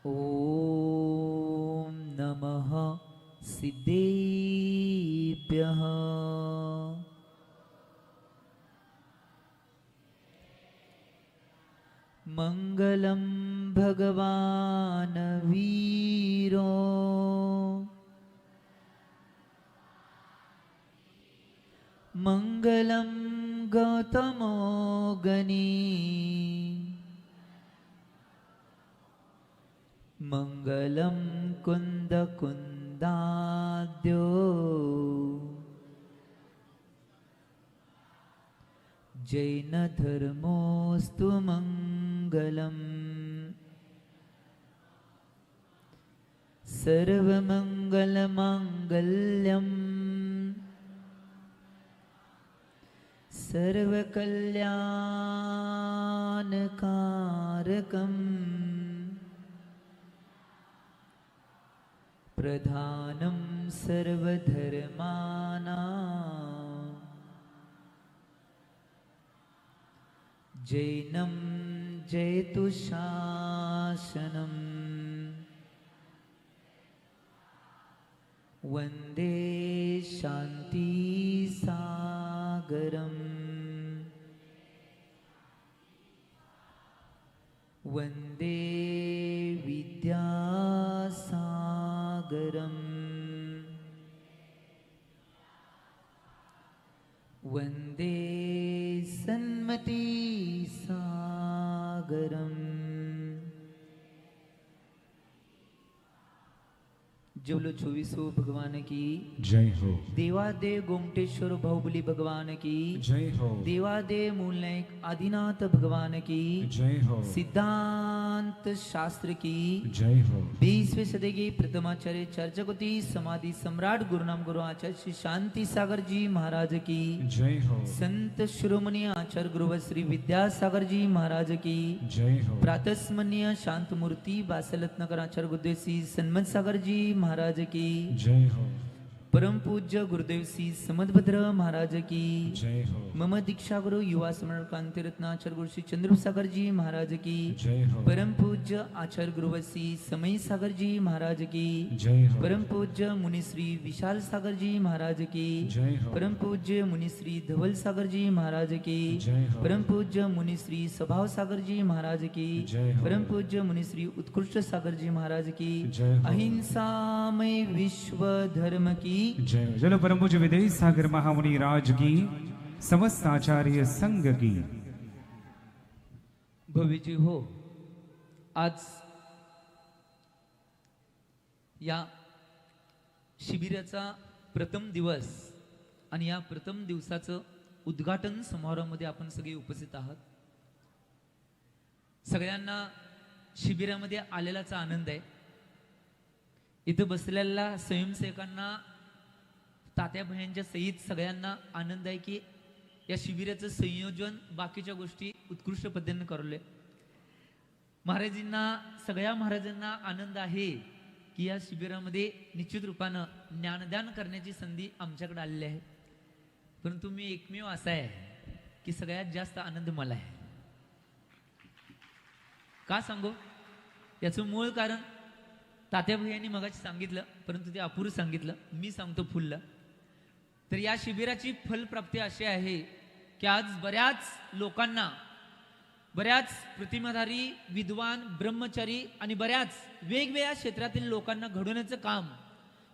ओम नमः सिद्धेभ्यः। मंगलम भगवान वीरो मंगलम गौतमो गणी मंगलम कुंद कुंदाद्यो जैन धर्मोस्तु मंगलम सर्वमंगल मांगल्यम सर्वकल्याणकारकम् प्रधानं सर्वधर्माणां जैनं जयतु शासनम् वन्दे शान्तिसागरम् वन्दे विद्यासागरम् वन्दे सन्मतिसागरम्। जवलो 24 भगवान की जय हो। देवादेव गोमटेश्वर बाहुबली भगवान की जय हो। देवादेव मूलनायक आदिनाथ भगवान की जय हो। सिद्धांत शास्त्र की जय हो। 20वें सदी के प्रथमाचार्य चर्चगति समाधि सम्राट गुरुनाम गुरु आचार्य श्री शांति सागर जी महाराज की जय हो। संत शिरोमणि आचार्य गुरु श्री विद्यासागर जी महाराज की जय हो। प्रातस्मरणीय शांत मूर्ति बासलतनगर आचार्य गुरुदेव श्री सन्मत सागर जी महाराज की जय हो। परम पूज्य गुरुदेव श्री समदभद्र महाराज की जय हो। मम दीक्षा गुरु युवा स्मरण कांति रत्नाचार्य गुरु श्री चंद्रसागर जी महाराज की जय हो। परम पूज्य आचार्य गुरु श्री समय सागर जी महाराज की जय हो। परम पूज्य मुनि श्री विशाल सागर जी महाराज की जय हो। परम पूज्य मुनि श्री धवल सागर जी महाराज की जय हो। परम पूज्य मुनि श्री स्वभाव सागर जी महाराज की जय हो। परम पूज्य मुनि श्री उत्कृष्ट सागर जी महाराज की जय हो। अहिंसामय विश्व धर्म की जय हो। चलो परम पूज्य विदेश सागर महामुनि राज की समस्त आचार्य संघ की भव्यजी हो। आज या शिबिराचा प्रथम दिवस आणि या प्रथम दिवसाचं उद्घाटन समारोहामध्ये आपण सगळे उपस्थित आहात। सगळ्यांना शिबिरामध्ये आलेलाचा आनंद आहे। इथं बसलेल्या स्वयंसेवकांना तात्या भयांच्या सहित सगळ्यांना आनंद आहे की या शिबिराचं संयोजन बाकीच्या गोष्टी उत्कृष्ट पद्धतीने करले। महाराजांना सगळ्या महाराजांना आनंद आहे की या शिबिरामध्ये निश्चित रूपानं ज्ञानदान करण्याची संधी आमच्याकडे आलेली आहे। परंतु मी एकमेव असा आहे की सगळ्यात जास्त आनंद मला आहे। का सांगू? याचं मूळ कारण तात्या भैयांनी मगाशी सांगितलं, परंतु ते अपुरं सांगितलं। मी सांगतो फुललं। तर या शिबिराची फलप्राप्ती अशी आहे की आज बऱ्याच लोकांना, बऱ्याच प्रतिमाधारी विद्वान ब्रह्मचारी आणि बऱ्याच वेगवेगळ्या क्षेत्रातील लोकांना घडवण्याचं काम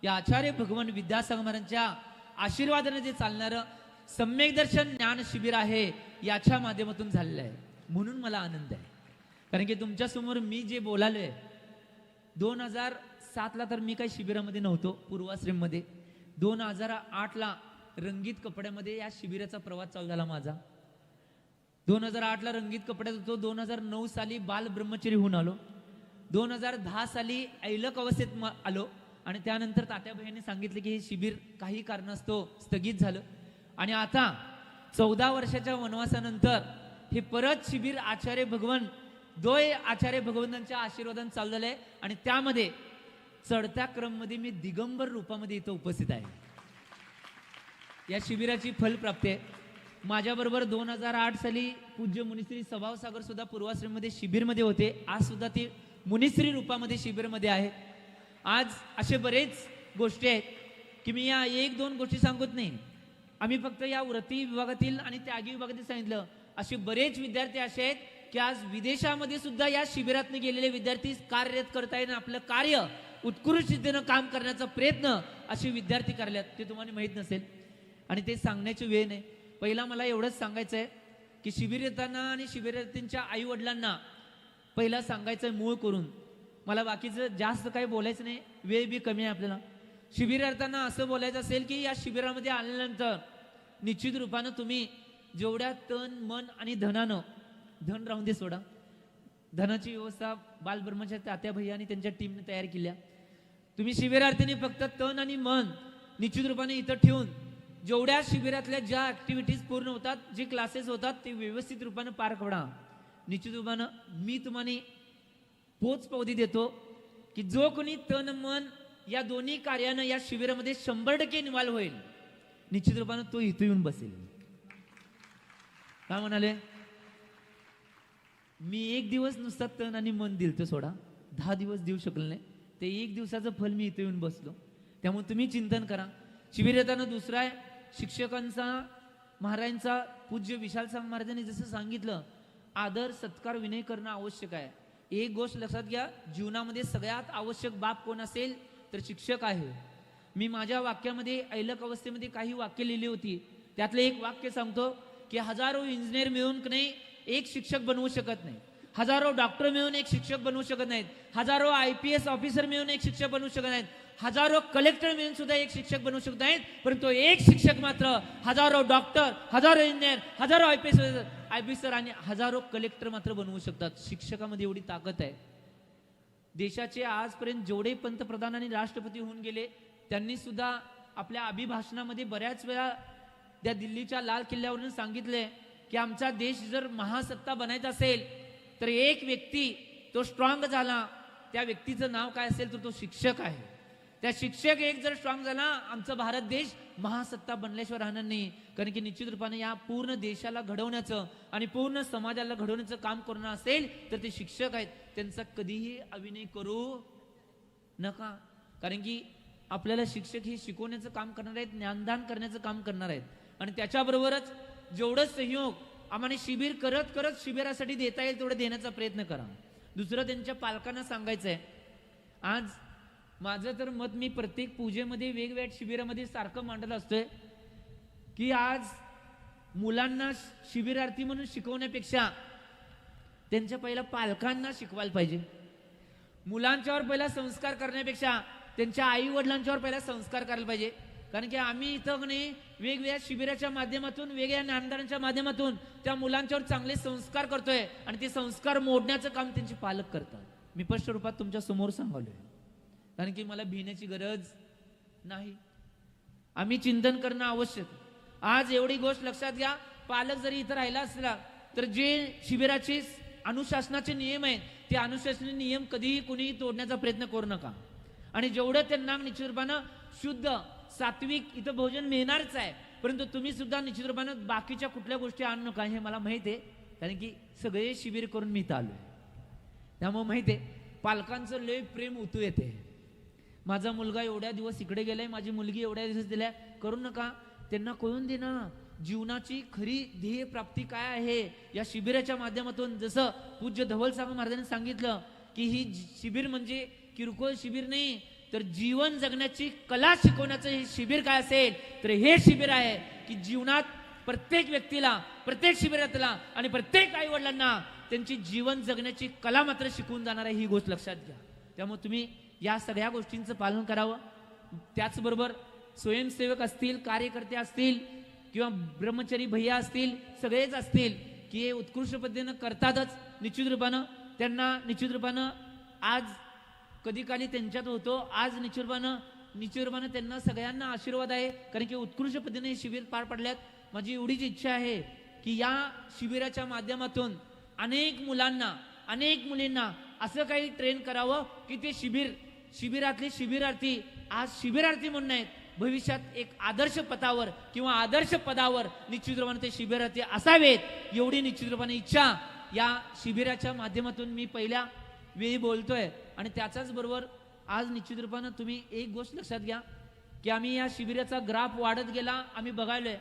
या आचार्य भगवान विद्यासागर महाराजांच्या आशीर्वादाने जे चालणारं सम्यक दर्शन ज्ञान शिबिर आहे याच्या माध्यमातून झालेलं आहे। म्हणून मला आनंद आहे। कारण की तुमच्या समोर मी जे बोलालोय 2007ला तर मी काही शिबिरामध्ये नव्हतो पूर्वाश्रममध्ये। 2008ला रंगीत कपड्यामध्ये या शिबिराचा प्रवास चालू झाला माझा। 2008ला रंगीत कपड्यात होतो। 2009 साली बाल ब्रह्मचारी होऊन आलो। 2010 साली ऐलक अवस्थेत आलो आणि त्यानंतर तात्याबाईंनी सांगितले की हे शिबिर काही कारणास्तव स्थगित झालं आणि आता 14 वर्षाच्या वनवासानंतर हे परत शिबिर आचार्य भगवान दोय आचार्य भगवंतांच्या आशीर्वादाने चालू झालंय आणि त्यामध्ये चढत्या क्रममध्ये मी दिगंबर रूपामध्ये इथं उपस्थित आहे। या शिबिराची फलप्राप्ती आहे। माझ्याबरोबर 2008 साली पूज्य मुनिश्री स्वभाव सागर सुद्धा पूर्वाश्रममध्ये शिबिरमध्ये होते। आज सुद्धा ते मुनिश्री रूपामध्ये शिबिरमध्ये आहे. आज असे बरेच गोष्टी आहेत की मी या एक दोन गोष्टी सांगत नाही. आम्ही फक्त या व्रती विभागातील आणि त्यागी विभागातील सांगितलं. असे बरेच विद्यार्थी असे आहेत की आज विदेशामध्ये सुद्धा या शिबिरातून गेलेले विद्यार्थी कार्यरत करतायत. आपलं कार्य उत्कृष्टतेनं काम करण्याचा प्रयत्न असे विद्यार्थी करल्यात, ते तुम्हाला माहीत नसेल आणि ते सांगण्याची वेळ नाही. पहिला मला एवढंच सांगायचं आहे की शिबिरार्थ्यांना आणि शिबिरार्थींच्या आई वडिलांना पहिला सांगायचं आहे मूळ करून. मला बाकीचं जास्त काही बोलायचं नाही, वेळ बी कमी आहे आपल्याला. शिबिरार्थ्यांना असं बोलायचं असेल की या शिबिरामध्ये आल्यानंतर निश्चित रूपानं तुम्ही जेवढ्या तन मन आणि धनानं, धन राहून दे सोडा, धनाची व्यवस्था बालब्रह्मच्या तात्या भैया आणि त्यांच्या टीमने तयार केल्या. तुम्ही शिबिरार्थींनी फक्त तन आणि मन निश्चित रूपाने इथं ठेवून जेवढ्या शिबिरातल्या ज्या ऍक्टिव्हिटीज पूर्ण होतात, जे क्लासेस होतात, ते व्यवस्थित रूपानं पार पडा. निश्चित रूपानं मी तुम्हाला पोच पावती देतो की जो कोणी तन मन या दोन्ही कार्यानं या शिबिरामध्ये 100% इन्व्हॉल्व होईल, निश्चित रूपानं तो इथं येऊन बसेल. काय म्हणाले? मी एक दिवस नुसता तन आणि मन दिलं तर सोडा, 10 दिवस देऊ शकलो नाही. ते एक दिवसाचं फल मी इथे येऊन बसलो. त्यामुळे तुम्ही चिंतन करा. शिबिरार्थानं दुसरा आहे शिक्षकांचा, महाराजांचा, पूज्य विशाल सांग महाराजांनी जसं सांगितलं, आदर सत्कार विनय करणं आवश्यक आहे. एक गोष्ट लक्षात घ्या, जीवनामध्ये सगळ्यात आवश्यक बाप कोण असेल तर शिक्षक आहे. मी माझ्या वाक्यामध्ये ऐलक अवस्थेमध्ये काही वाक्य लिहिली होती. त्यातलं एक वाक्य सांगतो की हजारो इंजिनियर मिळून नाही एक शिक्षक बनवू शकत नाही, हजारो डॉक्टर मिळून एक शिक्षक बनवू शकत नाहीत, हजारो IPS ऑफिसर मिळून एक शिक्षक बनवू शकत नाहीत, हजारो कलेक्टर मिळून सुद्धा एक शिक्षक बनवू शकत नाहीत, परंतु एक शिक्षक मात्र हजारो डॉक्टर, हजारो इंजिनियर, हजारो IPS ऑफिसर आणि हजारो कलेक्टर मात्र बनवू शकतात. शिक्षकामध्ये एवढी ताकद आहे. देशाचे आजपर्यंत जेवढे पंतप्रधान आणि राष्ट्रपती होऊन गेले, त्यांनी सुद्धा आपल्या अभिभाषणामध्ये बऱ्याच वेळा त्या दिल्लीच्या लाल किल्ल्यावरून सांगितले की आमचा देश जर महासत्ता बनायचा असेल तर एक व्यक्ती तो स्ट्रॉंग झाला, त्या व्यक्तीचं नाव काय असेल तर तो शिक्षक आहे. त्या शिक्षक एक जर स्ट्रॉंग झाला, आमचा भारत देश महासत्ता बनल्याशिवाय राहणार नाही. कारण की निश्चित रूपाने या पूर्ण देशाला घडवण्याचं आणि पूर्ण समाजाला घडवण्याचं काम करणं असेल तर ते शिक्षक आहेत. त्यांचा कधीही अभिनय करू नका. कारण की आपल्याला शिक्षक हे शिकवण्याचं काम करणार आहेत, ज्ञानदान करण्याचं काम करणार आहेत. आणि त्याच्याबरोबरच जेवढं सहयोग आम्हाला शिबिर करत करत शिबिरासाठी देता येईल तेवढं देण्याचा प्रयत्न करा. दुसरं त्यांच्या पालकांना सांगायचं आहे, आज माझं तर मत मी प्रत्येक पूजेमध्ये वेगवेगळ्या शिबिरामध्ये सारखं मांडत असतोय की आज मुलांना शिबिरार्थी म्हणून शिकवण्यापेक्षा त्यांच्या पहिला पालकांना शिकवायला पाहिजे. मुलांच्यावर पहिला संस्कार करण्यापेक्षा त्यांच्या आई वडिलांच्यावर पहिला संस्कार करायला पाहिजे. कारण की आम्ही इथं नाही वेगवेगळ्या शिबिराच्या माध्यमातून, वेगवेगळ्या ज्ञानदानाच्या माध्यमातून त्या मुलांच्यावर चांगले संस्कार करतोय आणि ते संस्कार मोडण्याचं काम त्यांचे पालक करतात. मी स्पष्ट रूपात तुमच्या समोर सांगलोय, कारण की मला भिण्याची गरज नाही. आम्ही चिंतन करणं आवश्यक. आज एवढी गोष्ट लक्षात घ्या, पालक जरी इथं राहिला असला तर जे शिबिराचे अनुशासनाचे नियम आहेत ते अनुशासनाचे नियम कधीही कुणीही तोडण्याचा प्रयत्न करू नका. आणि जेवढं त्यांना निश्चित रूपानं शुद्ध सात्विक इथं भोजन मिळणारच आहे, परंतु तुम्ही सुद्धा निश्चित रूपानं बाकीच्या कुठल्या गोष्टी आणू नका. हे मला माहित आहे, कारण की सगळे शिबिर करून मी इथं आलोय. त्यामुळे माहित आहे पालकांचं लय प्रेम उतू येते. माझा मुलगा एवढ्या दिवस इकडे गेलाय, माझी मुलगी एवढ्या दिवस दिल्या, करू नका. त्यांना कळून दे ना जीवनाची खरी ध्येय प्राप्ती काय आहे. या शिबिराच्या माध्यमातून जसं पूज्य धवल सागर महाराजांनी सांगितलं की ही शिबिर म्हणजे किरकोळ शिबिर नाही, तर जीवन जगण्याची कला शिकवण्याचं हे शिबिर काय असेल तर हे शिबिर आहे की जीवनात प्रत्येक व्यक्तीला, प्रत्येक शिबिरातला आणि प्रत्येक आई वडिलांना त्यांची जीवन जगण्याची कला मात्र शिकवून जाणार आहे. ही गोष्ट लक्षात घ्या. त्यामुळे तुम्ही या सगळ्या गोष्टींचं पालन करावं. त्याचबरोबर स्वयंसेवक असतील, कार्यकर्ते असतील किंवा ब्रह्मचारी भैया असतील, सगळेच असतील की हे उत्कृष्ट पद्धतीनं करतातच. निश्चित रूपानं त्यांना निश्चित रूपानं आज कधी काली त्यांच्यात होतो, आज निश्चित रूपानं त्यांना सगळ्यांना आशीर्वाद आहे, कारण की उत्कृष्ट पद्धतीने हे शिबिर पार पडल्यात. माझी एवढीच इच्छा आहे की या शिबिराच्या माध्यमातून अनेक मुलांना, अनेक मुलींना असं काही ट्रेन करावं की ते शिबिरातले शिबिरार्थी आज शिबिरार्थी म्हणून नाहीत, भविष्यात एक आदर्श पथावर किंवा आदर्श पदावर निश्चित रूपाने ते शिबिरार्थी असावेत. एवढी निश्चित रूपाने इच्छा या शिबिराच्या माध्यमातून मी पहिल्या वेळी बोलतोय आणि त्याच्याच बरोबर आज निश्चित रूपानं तुम्ही एक गोष्ट लक्षात घ्या की आम्ही या शिबिराचा ग्राफ वाढत गेला आम्ही बघायलोय.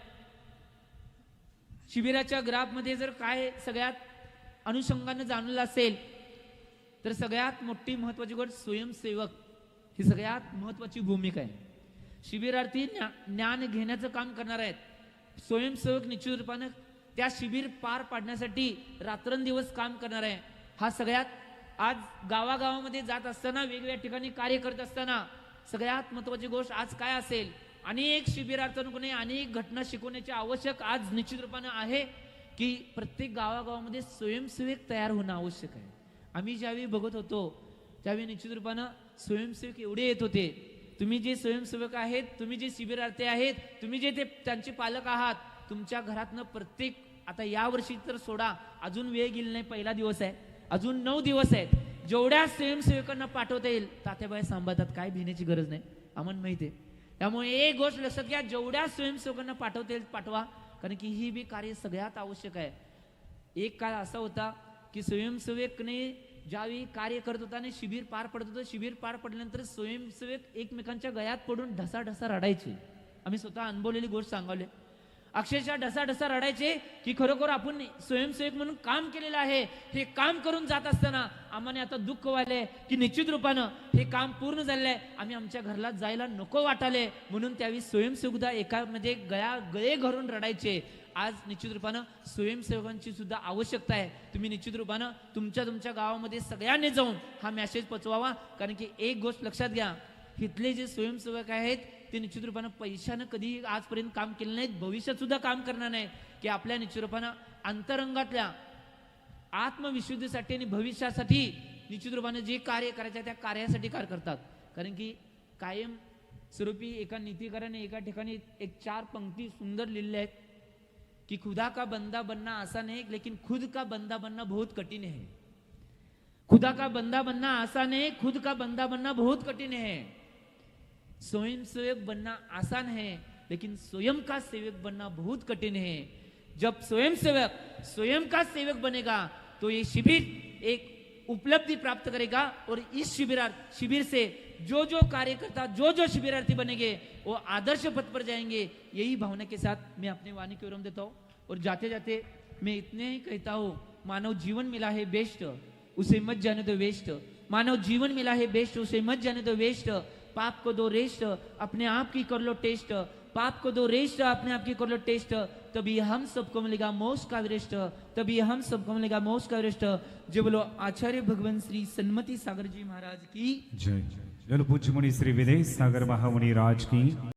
शिबिराच्या ग्राफ मध्ये जर काय सगळ्यात अनुषंगाने जाणलं असेल तर सगळ्यात मोठी महत्वाची गोष्ट स्वयंसेवक ही सगळ्यात महत्वाची भूमिका आहे. शिबिरार्थी ज्ञान घेण्याचं काम करणार आहेत. स्वयंसेवक निश्चित रूपानं त्या शिबिर पार पाडण्यासाठी रात्रंदिवस काम करणार आहे. हा सगळ्यात आज गावागावामध्ये जात असताना वेगवेगळ्या ठिकाणी कार्य करत असताना सगळ्यात महत्वाची गोष्ट आज काय असेल, अनेक शिबिरार्थांकडून अनेक घटना शिकवण्याची आवश्यक आज निश्चित रूपानं आहे की प्रत्येक गावागावामध्ये स्वयंसेवक तयार होणं आवश्यक आहे. आम्ही ज्यावेळी बघत होतो त्यावेळी निश्चित रूपानं स्वयंसेवक एवढे येत होते. तुम्ही जे स्वयंसेवक आहेत, तुम्ही जे शिबिरार्थी आहेत, तुम्ही जे ते त्यांचे पालक आहात, तुमच्या घरातनं प्रत्येक आता या वर्षी तर सोडा, अजून वेळ गेली नाही, पहिला दिवस आहे, अजून 9 दिवस आहेत. जेवढ्या स्वयंसेवकांना पाठवता येईल तात्याबाई सांभाळतात, काय भिण्याची गरज नाही, आम्हाला माहिती आहे. त्यामुळे एक गोष्ट लक्षात घ्या, जेवढ्या स्वयंसेवकांना पाठवता येईल पाठवा, कारण की ही बी कार्य सगळ्यात आवश्यक आहे. एक काळ असा होता की स्वयंसेवकने ज्यावेळी कार्य करत होता आणि शिबिर पार पडत होतं, शिबिर पार पडल्यानंतर स्वयंसेवक एकमेकांच्या गळ्यात पडून ढसा रडायचे. आम्ही स्वतः अनुभवलेली गोष्ट सांगावली. अक्षरशः ढसा रडायचे की खरोखर आपण स्वयंसेवक म्हणून काम केलेलं आहे, हे काम करून जात असताना आम्हाला आता दुःख व्हायलंय की निश्चित रूपानं हे काम पूर्ण झालेलं आहे, आम्ही आमच्या घरला जायला नको वाटाले, म्हणून त्यावेळी स्वयंसेवकदा एका म्हणजे गळे घरून रडायचे. आज निश्चित रूपानं स्वयंसेवकांची सुद्धा आवश्यकता आहे. तुम्ही निश्चित रूपानं तुमच्या गावामध्ये सगळ्यांनी जाऊन हा मेसेज पोचवावा, कारण की एक गोष्ट लक्षात घ्या, इथले जे स्वयंसेवक आहेत ते निश्चित रूपानं पैशानं कधी आजपर्यंत काम केलं नाहीत, भविष्यात सुद्धा काम करणार नाहीत, की आपल्या निश्चित रूपानं अंतरंगातल्या आत्मविशुद्धीसाठी आणि भविष्यासाठी निश्चित रूपानं जे कार्य करायचं त्या कार्यासाठी कार्य करतात. कारण की कायम स्वरूपी एका नीतिकाराने एका ठिकाणी एक 4 पंक्ती सुंदर लिहिल्या आहेत कि खुदा का बंदा बनना आसान है लेकिन खुद का बंदा बनना बहुत कठिन है. खुदा का बंदा बनना आसान है, खुद का बंदा बनना बहुत कठिन है. स्वयंसेवक बनना आसान है लेकिन स्वयं का सेवक बनना बहुत कठिन है. जब स्वयंसेवक स्वयं का सेवक बनेगा तो ये शिविर एक उपलब्धि प्राप्त करेगा और इस शिविर से जो कार्यकर्ता जो शिबिरार्थी बनेंगे वो आदर्श पथ पर जाएंगे. यही भावना के साथ मैं अपने वाणी को विराम देता हूँ और जाते जाते मैं इतने ही कहता हूँ, मानव जीवन मिला है बेस्ट, उसे मत जाने दो वेस्ट. मानव जीवन मिला है बेस्ट, उसे मत जाने दो वेस्ट. पाप को दो रेस्ट, अपने आप की कर लो टेस्ट. पाप को दो रेस्ट, अपने आप की कर लो टेस्ट. तभी हम सबको मिलेगा मोक्ष का विरेष्ट, तभी हम सबको मिलेगा मोक्ष का विरेष्ट. जो बोलो आचार्य भगवान श्री सन्मति सागर जी महाराज की जय. जय. पूज्य मुनि श्री विदेश सागर महामुनि राज की